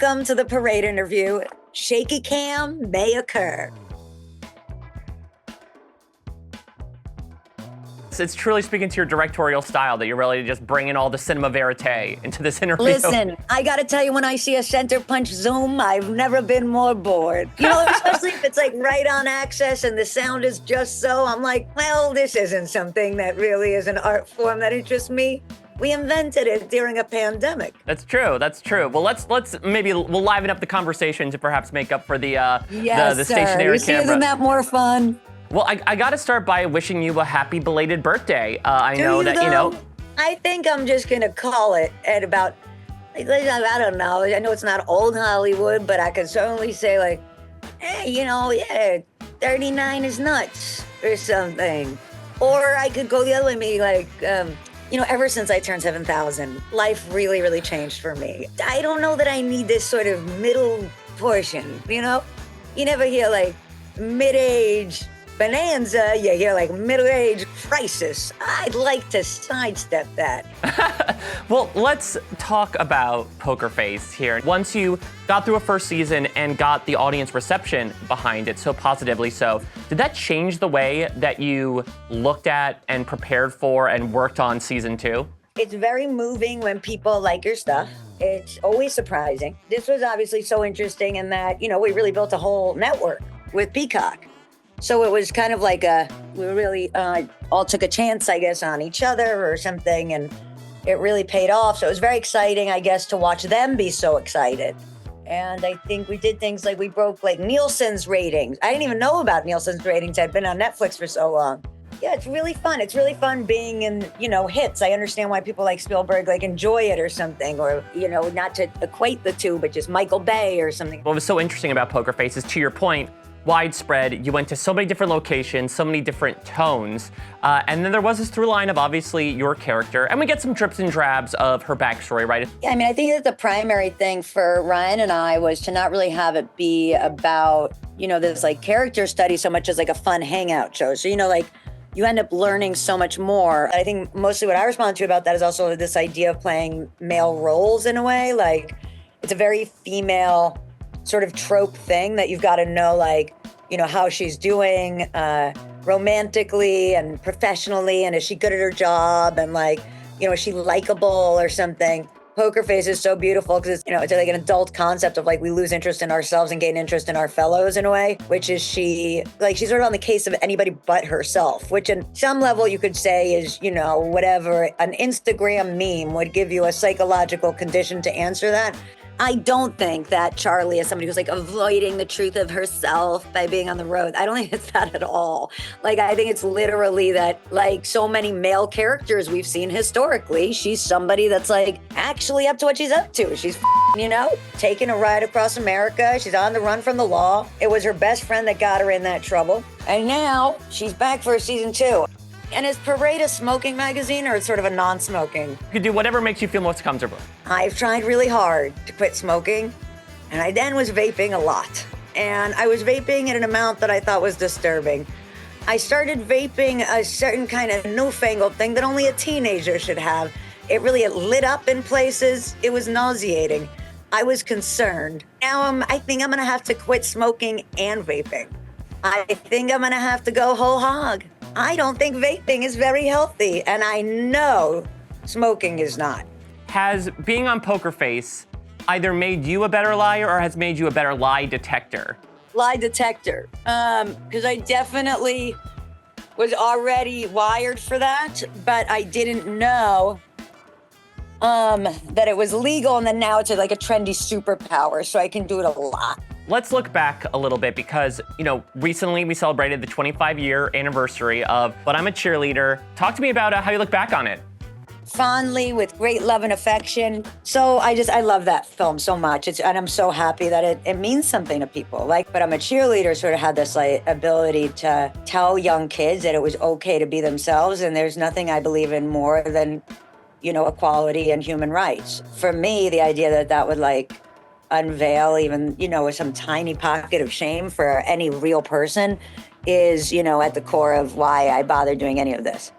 Welcome to the parade interview. Shaky cam may occur. It's truly speaking to your directorial style that you're really just bringing all the cinema verite into this interview. Listen, I gotta tell you, when I see a center punch zoom, I've never been more bored. You know, especially if it's like right on access and the sound is just so, I'm like, well, this isn't something that really is an art form that interests me. We invented it during a pandemic. That's true. That's true. Well, let's maybe we'll liven up the conversation to perhaps make up for the stationary camera. Isn't that more fun? Well, I got to start by wishing you a happy belated birthday. I know that, you know. I think I'm just going to call it at about, I don't know. I know it's not old Hollywood, but I could certainly say like, hey, you know, yeah, 39 is nuts or something. Or I could go the other way, maybe like, you know, ever since I turned 7,000, life really, really changed for me. I don't know that I need this sort of middle portion, you know? You never hear like mid-age bonanza, you hear like middle-age crisis. I'd like to sidestep that. Well, let's talk about Poker Face here. Once you got through a first season and got the audience reception behind it so positively so, did that change the way that you looked at and prepared for and worked on season 2? It's very moving when people like your stuff. It's always surprising. This was obviously so interesting in that, you know, we really built a whole network with Peacock. So it was kind of like we really all took a chance, I guess, on each other or something, and it really paid off. So it was very exciting, I guess, to watch them be so excited. And I think we did things like we broke like Nielsen's ratings. I didn't even know about Nielsen's ratings. I'd been on Netflix for so long. Yeah, it's really fun. It's really fun being in, you know, hits. I understand why people like Spielberg like enjoy it or something, or, you know, not to equate the two, but just Michael Bay or something. What was so interesting about Poker Face is, to your point, widespread. You went to so many different locations, so many different tones. And then there was this through line of obviously your character. And we get some drips and drabs of her backstory, right? Yeah, I mean, I think that the primary thing for Ryan and I was to not really have it be about, you know, this like character study so much as like a fun hangout show. So, you know, like you end up learning so much more. I think mostly what I respond to about that is also this idea of playing male roles in a way. Like it's a very female sort of trope thing that you've got to know, like, you know, how she's doing romantically and professionally, and is she good at her job, and like, you know, is she likable or something. Poker Face is so beautiful because it's, you know, it's like an adult concept of like we lose interest in ourselves and gain interest in our fellows in a way, which is she's sort of on the case of anybody but herself, which in some level you could say is, you know, whatever, an Instagram meme would give you a psychological condition to answer that. I don't think that Charlie is somebody who's like avoiding the truth of herself by being on the road. I don't think it's that at all. Like, I think it's literally that, like so many male characters we've seen historically, she's somebody that's like actually up to what she's up to. She's, you know, taking a ride across America. She's on the run from the law. It was her best friend that got her in that trouble. And now she's back for season 2. And is Parade a smoking magazine or it's sort of a non-smoking? You can do whatever makes you feel most comfortable. I've tried really hard to quit smoking, and I then was vaping a lot. And I was vaping at an amount that I thought was disturbing. I started vaping a certain kind of newfangled thing that only a teenager should have. It really lit up in places. It was nauseating. I was concerned. Now I think I'm gonna have to quit smoking and vaping. I think I'm gonna have to go whole hog. I don't think vaping is very healthy, and I know smoking is not. Has being on Poker Face either made you a better liar or has made you a better lie detector? Lie detector, because I definitely was already wired for that, but I didn't know that it was legal, and then now it's like a trendy superpower, so I can do it a lot. Let's look back a little bit because, you know, recently we celebrated the 25-year anniversary of But I'm a Cheerleader. Talk to me about how you look back on it. Fondly, with great love and affection. So I love that film so much. And I'm so happy that it means something to people. Like, But I'm a Cheerleader sort of had this like ability to tell young kids that it was okay to be themselves. And there's nothing I believe in more than, you know, equality and human rights. For me, the idea that would like unveil even, you know, some tiny pocket of shame for any real person is, you know, at the core of why I bother doing any of this.